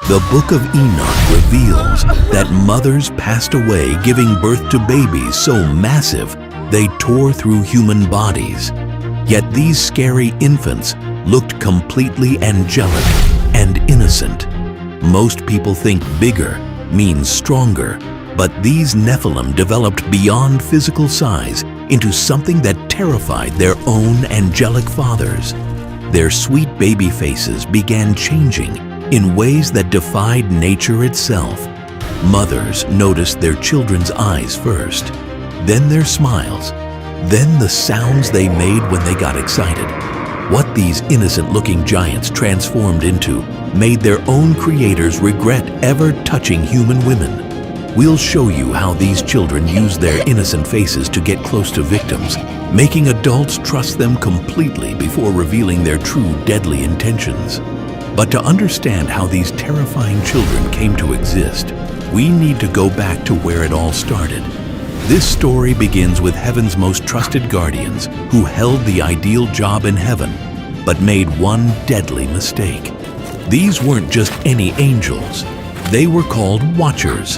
The Book of Enoch reveals that mothers passed away giving birth to babies so massive they tore through human bodies. Yet these scary infants looked completely angelic and innocent. Most people think bigger means stronger, but these Nephilim developed beyond physical size into something that terrified their own angelic fathers. Their sweet baby faces began changing in ways that defied nature itself. Mothers noticed their children's eyes first, then their smiles, then the sounds they made when they got excited. What these innocent-looking giants transformed into made their own creators regret ever touching human women. We'll show you how these children used their innocent faces to get close to victims, making adults trust them completely before revealing their true deadly intentions. But to understand how these terrifying children came to exist, we need to go back to where it all started. This story begins with heaven's most trusted guardians who held the ideal job in heaven, but made one deadly mistake. These weren't just any angels. They were called Watchers,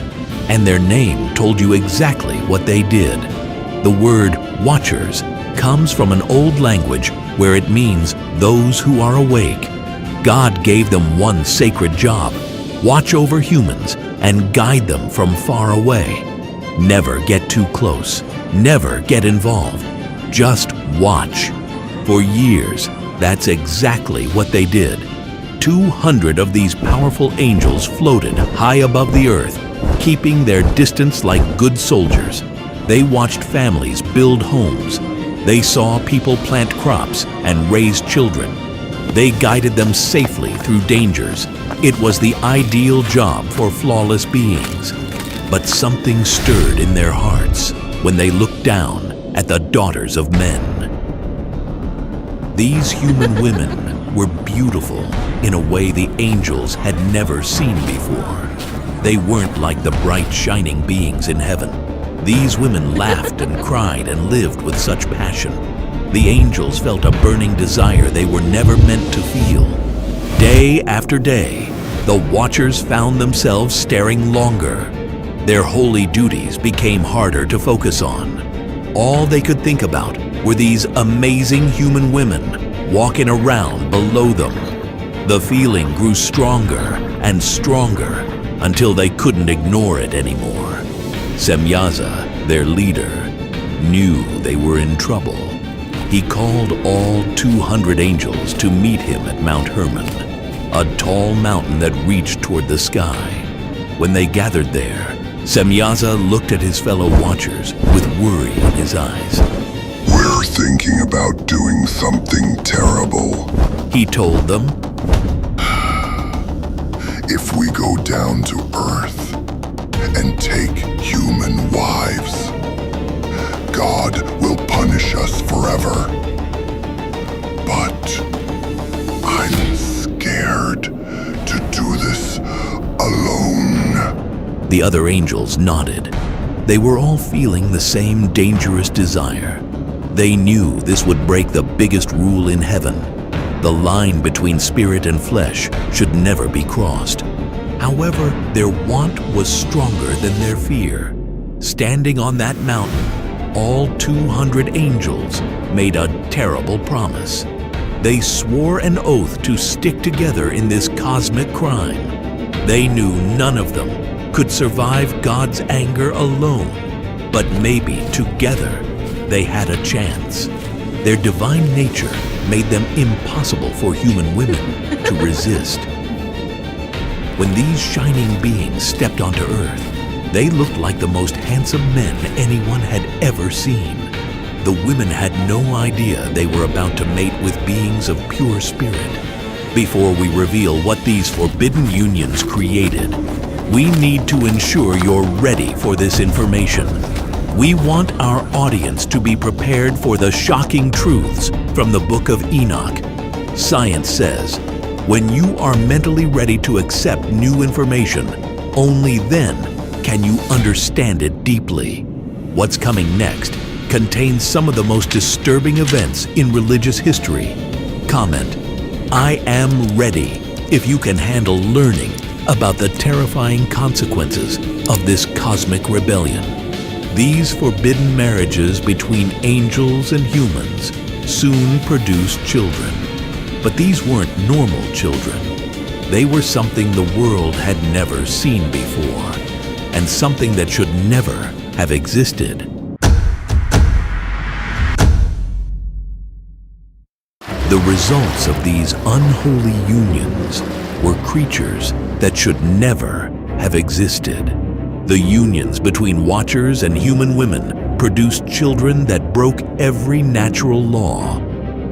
and their name told you exactly what they did. The word Watchers comes from an old language where it means those who are awake. God gave them one sacred job: watch over humans and guide them from far away. Never get too close, never get involved, just watch. For years, that's exactly what they did. 200 of these powerful angels floated high above the earth, keeping their distance like good soldiers. They watched families build homes. They saw people plant crops and raise children. They guided them safely through dangers. It was the ideal job for flawless beings. But something stirred in their hearts when they looked down at the daughters of men. These human women were beautiful in a way the angels had never seen before. They weren't like the bright, shining beings in heaven. These women laughed and cried and lived with such passion. The angels felt a burning desire they were never meant to feel. Day after day, the Watchers found themselves staring longer. Their holy duties became harder to focus on. All they could think about were these amazing human women walking around below them. The feeling grew stronger and stronger until they couldn't ignore it anymore. Semyaza, their leader, knew they were in trouble. He called all 200 angels to meet him at Mount Hermon, a tall mountain that reached toward the sky. When they gathered there, Semyaza looked at his fellow Watchers with worry in his eyes. "We're thinking about doing something terrible," he told them. "If we go down to Earth and take human wives, God will punish us forever. But I'm scared to do this alone." The other angels nodded. They were all feeling the same dangerous desire. They knew this would break the biggest rule in heaven. The line between spirit and flesh should never be crossed. However, their want was stronger than their fear. Standing on that mountain, all 200 angels made a terrible promise. They swore an oath to stick together in this cosmic crime. They knew none of them could survive God's anger alone, but maybe together they had a chance. Their divine nature made them impossible for human women to resist. When these shining beings stepped onto Earth, they looked like the most handsome men anyone had ever seen. The women had no idea they were about to mate with beings of pure spirit. Before we reveal what these forbidden unions created, we need to ensure you're ready for this information. We want our audience to be prepared for the shocking truths from the Book of Enoch. Science says, when you are mentally ready to accept new information, only then can you understand it deeply. What's coming next contains some of the most disturbing events in religious history. Comment, "I am ready," if you can handle learning about the terrifying consequences of this cosmic rebellion. These forbidden marriages between angels and humans soon produced children. But these weren't normal children. They were something the world had never seen before, and something that should never have existed. The results of these unholy unions were creatures that should never have existed. The unions between Watchers and human women produced children that broke every natural law.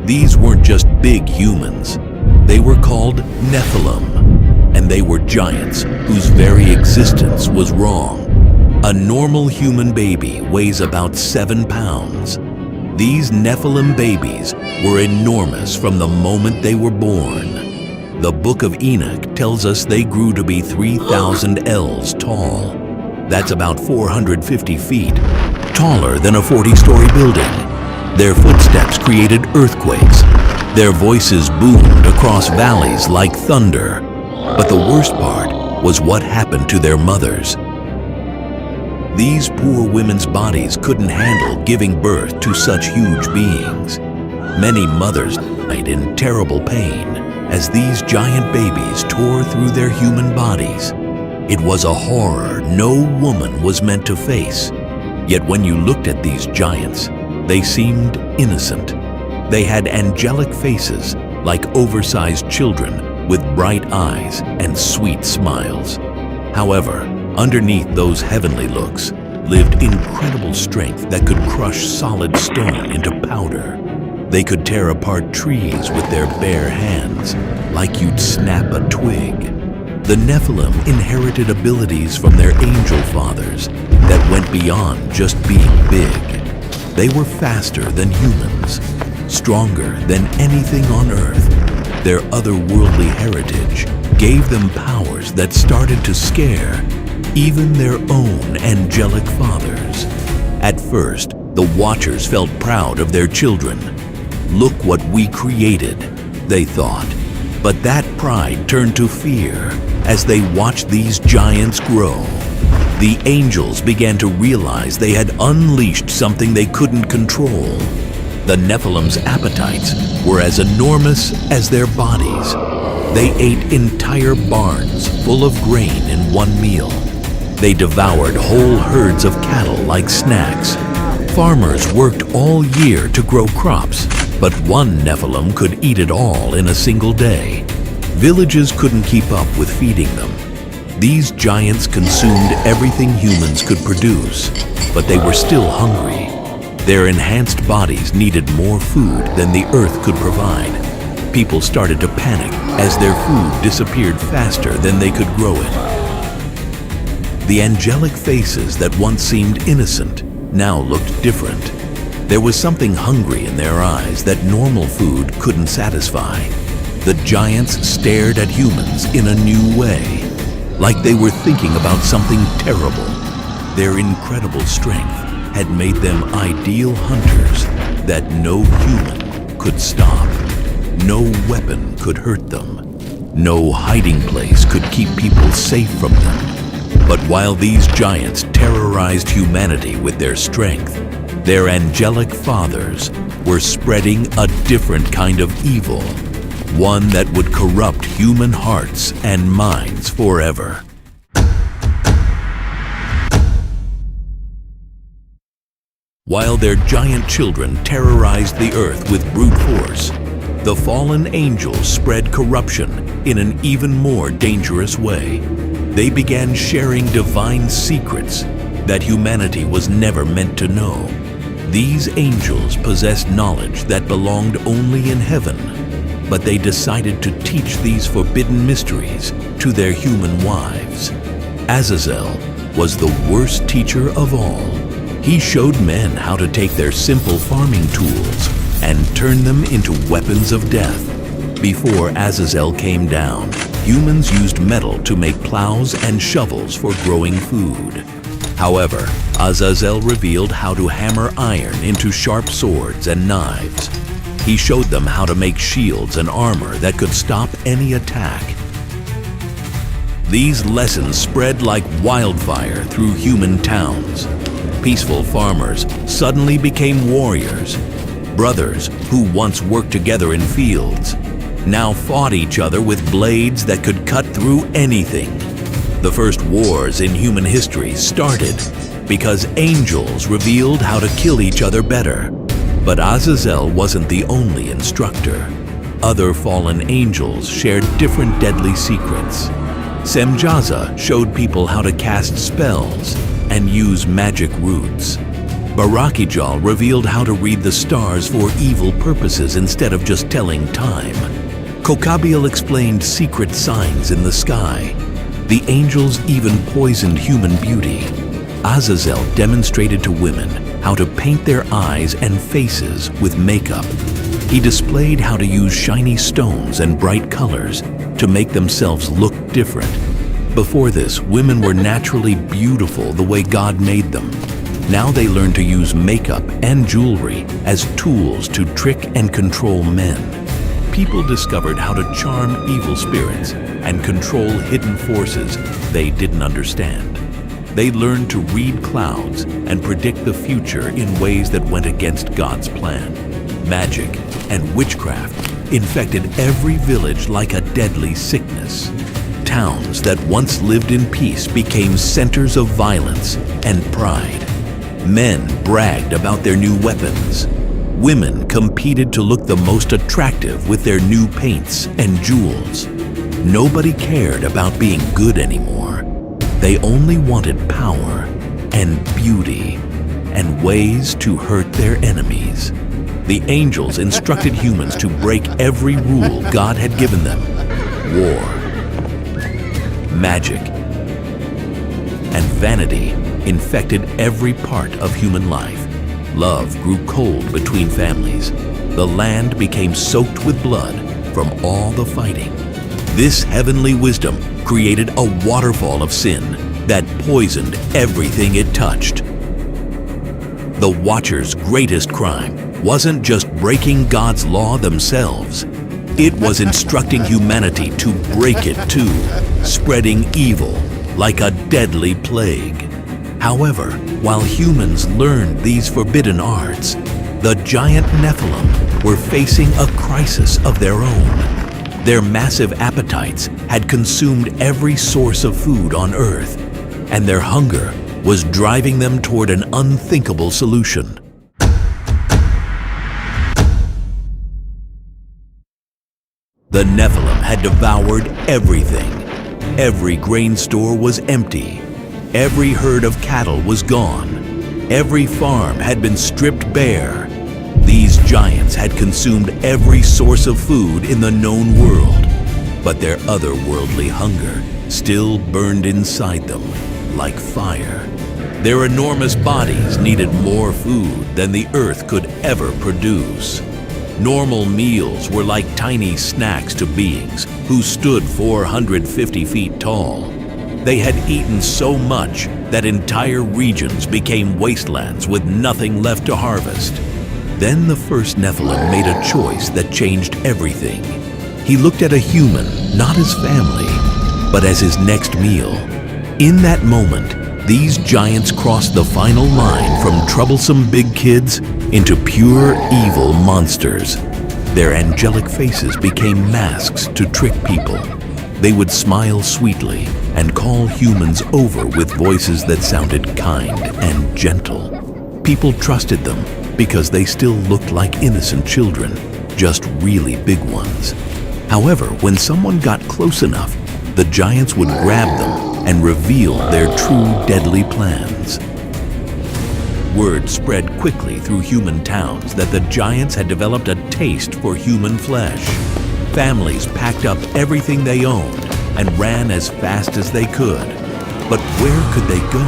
These weren't just big humans. They were called Nephilim, and they were giants whose very existence was wrong. A normal human baby weighs about 7 pounds. These Nephilim babies were enormous from the moment they were born. The Book of Enoch tells us they grew to be 3,000 ells tall. That's about 450 feet, taller than a 40-story building. Their footsteps created earthquakes. Their voices boomed across valleys like thunder. But the worst part was what happened to their mothers. These poor women's bodies couldn't handle giving birth to such huge beings. Many mothers died in terrible pain as these giant babies tore through their human bodies. It was a horror no woman was meant to face. Yet when you looked at these giants, they seemed innocent. They had angelic faces like oversized children with bright eyes and sweet smiles. However, underneath those heavenly looks lived incredible strength that could crush solid stone into powder. They could tear apart trees with their bare hands, like you'd snap a twig. The Nephilim inherited abilities from their angel fathers that went beyond just being big. They were faster than humans, stronger than anything on Earth. Their otherworldly heritage gave them powers that started to scare even their own angelic fathers. At first, the Watchers felt proud of their children. Look what we created, they thought. But that pride turned to fear as they watched these giants grow. The angels began to realize they had unleashed something they couldn't control. The Nephilim's appetites were as enormous as their bodies. They ate entire barns full of grain in one meal. They devoured whole herds of cattle like snacks. Farmers worked all year to grow crops, but one Nephilim could eat it all in a single day. Villages couldn't keep up with feeding them. These giants consumed everything humans could produce, but they were still hungry. Their enhanced bodies needed more food than the earth could provide. People started to panic as their food disappeared faster than they could grow it. The angelic faces that once seemed innocent now looked different. There was something hungry in their eyes that normal food couldn't satisfy. The giants stared at humans in a new way, like they were thinking about something terrible. Their incredible strength had made them ideal hunters that no human could stop. No weapon could hurt them. No hiding place could keep people safe from them. But while these giants terrorized humanity with their strength, their angelic fathers were spreading a different kind of evil, one that would corrupt human hearts and minds forever. While their giant children terrorized the earth with brute force, the fallen angels spread corruption in an even more dangerous way. They began sharing divine secrets that humanity was never meant to know. These angels possessed knowledge that belonged only in heaven, but they decided to teach these forbidden mysteries to their human wives. Azazel was the worst teacher of all. He showed men how to take their simple farming tools and turn them into weapons of death. Before Azazel came down, humans used metal to make plows and shovels for growing food. However, Azazel revealed how to hammer iron into sharp swords and knives. He showed them how to make shields and armor that could stop any attack. These lessons spread like wildfire through human towns. Peaceful farmers suddenly became warriors. Brothers who once worked together in fields now fought each other with blades that could cut through anything. The first wars in human history started because angels revealed how to kill each other better. But Azazel wasn't the only instructor. Other fallen angels shared different deadly secrets. Semjaza showed people how to cast spells and use magic roots. Barakijal revealed how to read the stars for evil purposes instead of just telling time. Kokabiel explained secret signs in the sky. The angels even poisoned human beauty. Azazel demonstrated to women how to paint their eyes and faces with makeup. He displayed how to use shiny stones and bright colors to make themselves look different. Before this, women were naturally beautiful the way God made them. Now they learned to use makeup and jewelry as tools to trick and control men. People discovered how to charm evil spirits and control hidden forces they didn't understand. They learned to read clouds and predict the future in ways that went against God's plan. Magic and witchcraft infected every village like a deadly sickness. Towns that once lived in peace became centers of violence and pride. Men bragged about their new weapons. Women competed to look the most attractive with their new paints and jewels. Nobody cared about being good anymore. They only wanted power and beauty and ways to hurt their enemies. The angels instructed humans to break every rule God had given them. War, magic, and vanity infected every part of human life. Love grew cold between families. The land became soaked with blood from all the fighting. This heavenly wisdom created a waterfall of sin that poisoned everything it touched. The Watchers' greatest crime wasn't just breaking God's law themselves. It was instructing humanity to break it too, spreading evil like a deadly plague. However, while humans learned these forbidden arts, the giant Nephilim were facing a crisis of their own. Their massive appetites had consumed every source of food on Earth, and their hunger was driving them toward an unthinkable solution. The Nephilim had devoured everything. Every grain store was empty. Every herd of cattle was gone. Every farm had been stripped bare. These giants had consumed every source of food in the known world, but their otherworldly hunger still burned inside them like fire. Their enormous bodies needed more food than the earth could ever produce. Normal meals were like tiny snacks to beings who stood 450 feet tall. They had eaten so much that entire regions became wastelands with nothing left to harvest. Then the first Nephilim made a choice that changed everything. He looked at a human not as family, but as his next meal. In that moment, these giants crossed the final line from troublesome big kids into pure evil monsters. Their angelic faces became masks to trick people. They would smile sweetly and call humans over with voices that sounded kind and gentle. People trusted them because they still looked like innocent children, just really big ones. However, when someone got close enough, the giants would grab them and reveal their true deadly plans. Word spread quickly through human towns that the giants had developed a taste for human flesh. Families packed up everything they owned and ran as fast as they could. But where could they go?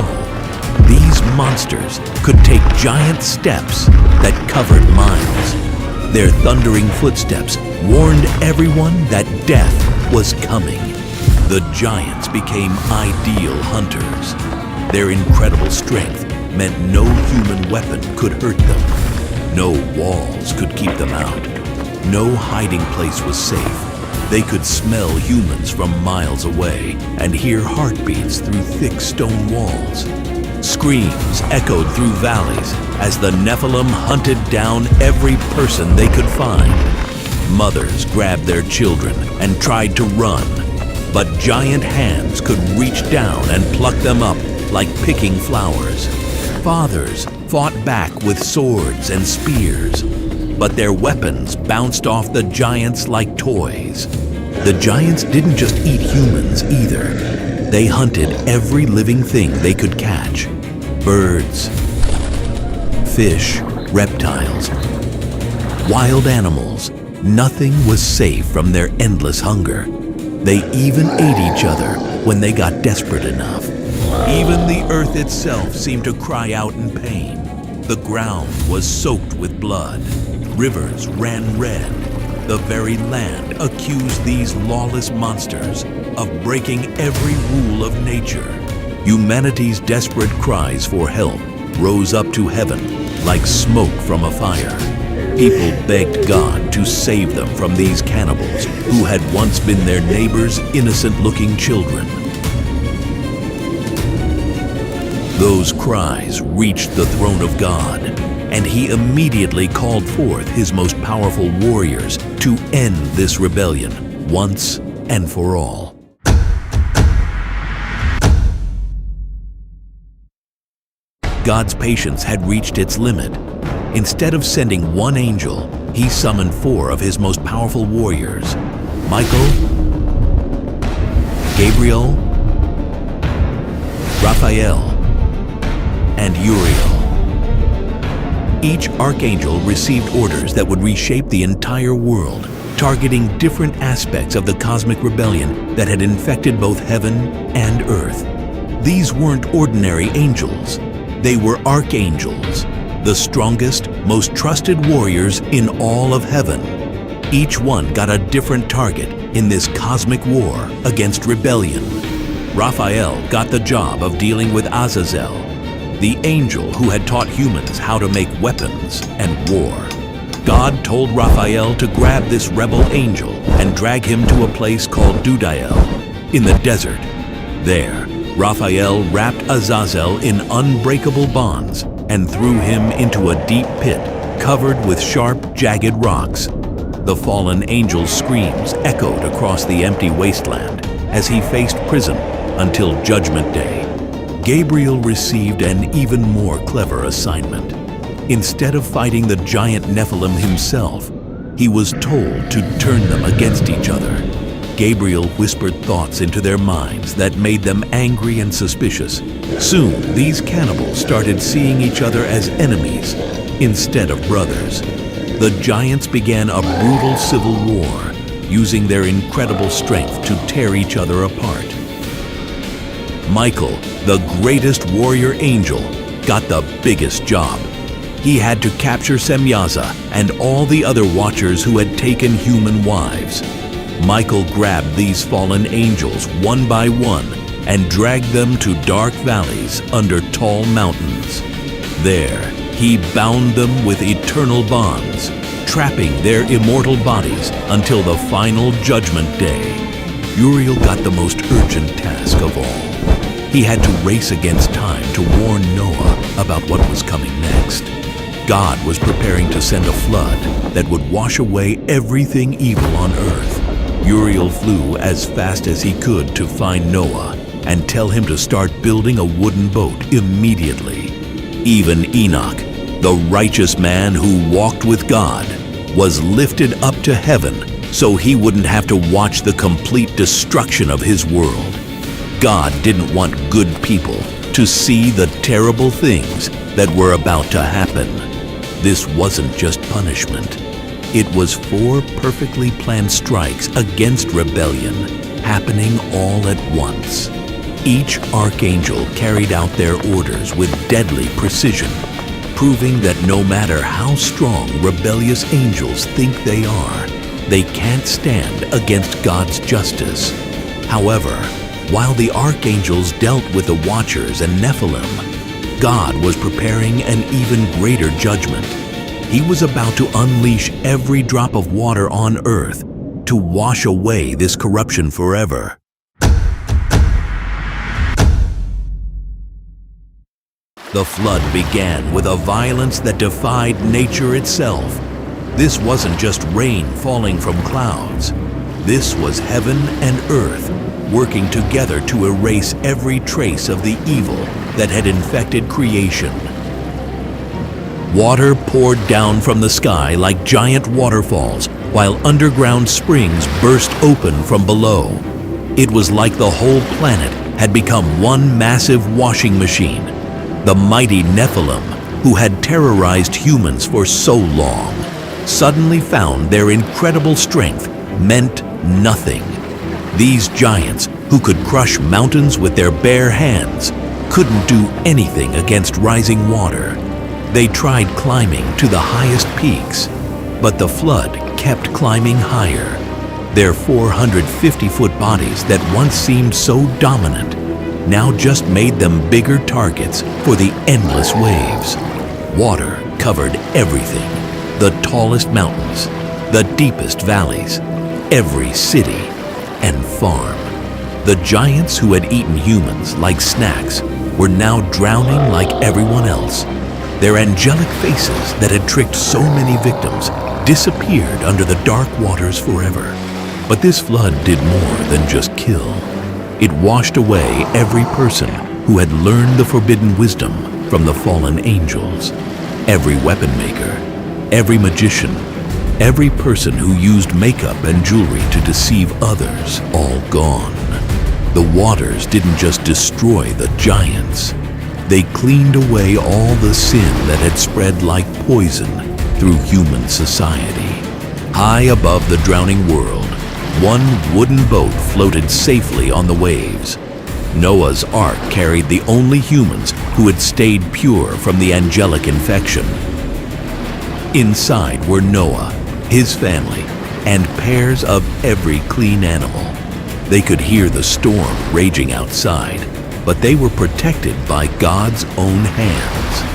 These monsters could take giant steps that covered miles. Their thundering footsteps warned everyone that death was coming. The giants became ideal hunters. Their incredible strength meant no human weapon could hurt them. No walls could keep them out. No hiding place was safe. They could smell humans from miles away and hear heartbeats through thick stone walls. Screams echoed through valleys as the Nephilim hunted down every person they could find. Mothers grabbed their children and tried to run, but giant hands could reach down and pluck them up like picking flowers. Fathers fought back with swords and spears, but their weapons bounced off the giants like toys. The giants didn't just eat humans either. They hunted every living thing they could catch. Birds, fish, reptiles, wild animals. Nothing was safe from their endless hunger. They even ate each other when they got desperate enough. Even the earth itself seemed to cry out in pain. The ground was soaked with blood. Rivers ran red. The very land accused these lawless monsters of breaking every rule of nature. Humanity's desperate cries for help rose up to heaven like smoke from a fire. People begged God to save them from these cannibals who had once been their neighbors' innocent-looking children. Those cries reached the throne of God, and he immediately called forth his most powerful warriors to end this rebellion once and for all. God's patience had reached its limit. Instead of sending one angel, he summoned 4 of his most powerful warriors: Michael, Gabriel, Raphael, and Uriel. Each archangel received orders that would reshape the entire world, targeting different aspects of the cosmic rebellion that had infected both heaven and earth. These weren't ordinary angels. They were archangels, the strongest, most trusted warriors in all of heaven. Each one got a different target in this cosmic war against rebellion. Raphael got the job of dealing with Azazel, the angel who had taught humans how to make weapons and war. God told Raphael to grab this rebel angel and drag him to a place called Dudael in the desert. There, Raphael wrapped Azazel in unbreakable bonds and threw him into a deep pit covered with sharp, jagged rocks. The fallen angel's screams echoed across the empty wasteland as he faced prison until Judgment Day. Gabriel received an even more clever assignment. Instead of fighting the giant Nephilim himself, he was told to turn them against each other. Gabriel whispered thoughts into their minds that made them angry and suspicious. Soon, these cannibals started seeing each other as enemies instead of brothers. The giants began a brutal civil war, using their incredible strength to tear each other apart. Michael, the greatest warrior angel, got the biggest job. He had to capture Semyaza and all the other watchers who had taken human wives. Michael grabbed these fallen angels one by one and dragged them to dark valleys under tall mountains. There, he bound them with eternal bonds, trapping their immortal bodies until the final Judgment Day. Uriel got the most urgent task of all. He had to race against time to warn Noah about what was coming next. God was preparing to send a flood that would wash away everything evil on earth. Uriel flew as fast as he could to find Noah and tell him to start building a wooden boat immediately. Even Enoch, the righteous man who walked with God, was lifted up to heaven so he wouldn't have to watch the complete destruction of his world. God didn't want good people to see the terrible things that were about to happen. This wasn't just punishment. It was 4 perfectly planned strikes against rebellion, happening all at once. Each archangel carried out their orders with deadly precision, proving that no matter how strong rebellious angels think they are, they can't stand against God's justice. However, while the archangels dealt with the Watchers and Nephilim, God was preparing an even greater judgment. He was about to unleash every drop of water on earth to wash away this corruption forever. The flood began with a violence that defied nature itself. This wasn't just rain falling from clouds. This was heaven and earth working together to erase every trace of the evil that had infected creation. Water poured down from the sky like giant waterfalls, while underground springs burst open from below. It was like the whole planet had become one massive washing machine. The mighty Nephilim, who had terrorized humans for so long, suddenly found their incredible strength meant nothing. These giants, who could crush mountains with their bare hands, couldn't do anything against rising water. They tried climbing to the highest peaks, but the flood kept climbing higher. Their 450-foot bodies that once seemed so dominant now just made them bigger targets for the endless waves. Water covered everything, the tallest mountains, the deepest valleys, every city and farm. The giants who had eaten humans like snacks were now drowning like everyone else. Their angelic faces that had tricked so many victims disappeared under the dark waters forever. But this flood did more than just kill. It washed away every person who had learned the forbidden wisdom from the fallen angels. Every weapon maker, every magician, every person who used makeup and jewelry to deceive others, all gone. The waters didn't just destroy the giants. They cleaned away all the sin that had spread like poison through human society. High above the drowning world, one wooden boat floated safely on the waves. Noah's Ark carried the only humans who had stayed pure from the angelic infection. Inside were Noah, his family, and pairs of every clean animal. They could hear the storm raging outside, but they were protected by God's own hands.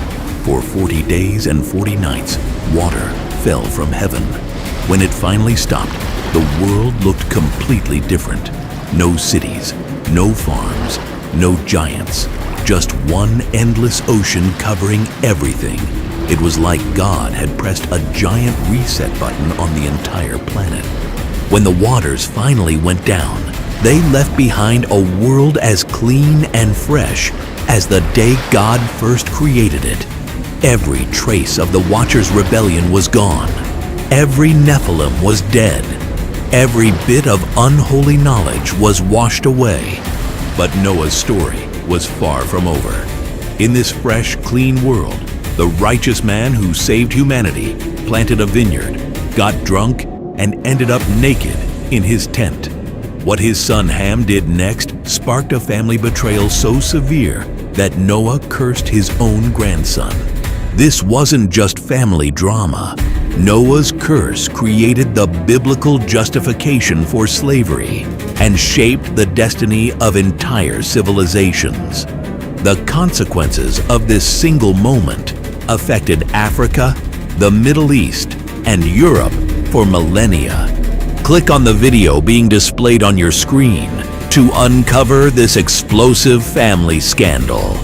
For 40 days and 40 nights, water fell from heaven. When it finally stopped, the world looked completely different. No cities, no farms, no giants, just one endless ocean covering everything. It was like God had pressed a giant reset button on the entire planet. When the waters finally went down, they left behind a world as clean and fresh as the day God first created it. Every trace of the Watchers' rebellion was gone. Every Nephilim was dead. Every bit of unholy knowledge was washed away. But Noah's story was far from over. In this fresh, clean world, the righteous man who saved humanity planted a vineyard, got drunk, and ended up naked in his tent. What his son Ham did next sparked a family betrayal so severe that Noah cursed his own grandson. This wasn't just family drama. Noah's curse created the biblical justification for slavery and shaped the destiny of entire civilizations. The consequences of this single moment affected Africa, the Middle East, and Europe for millennia. Click on the video being displayed on your screen to uncover this explosive family scandal.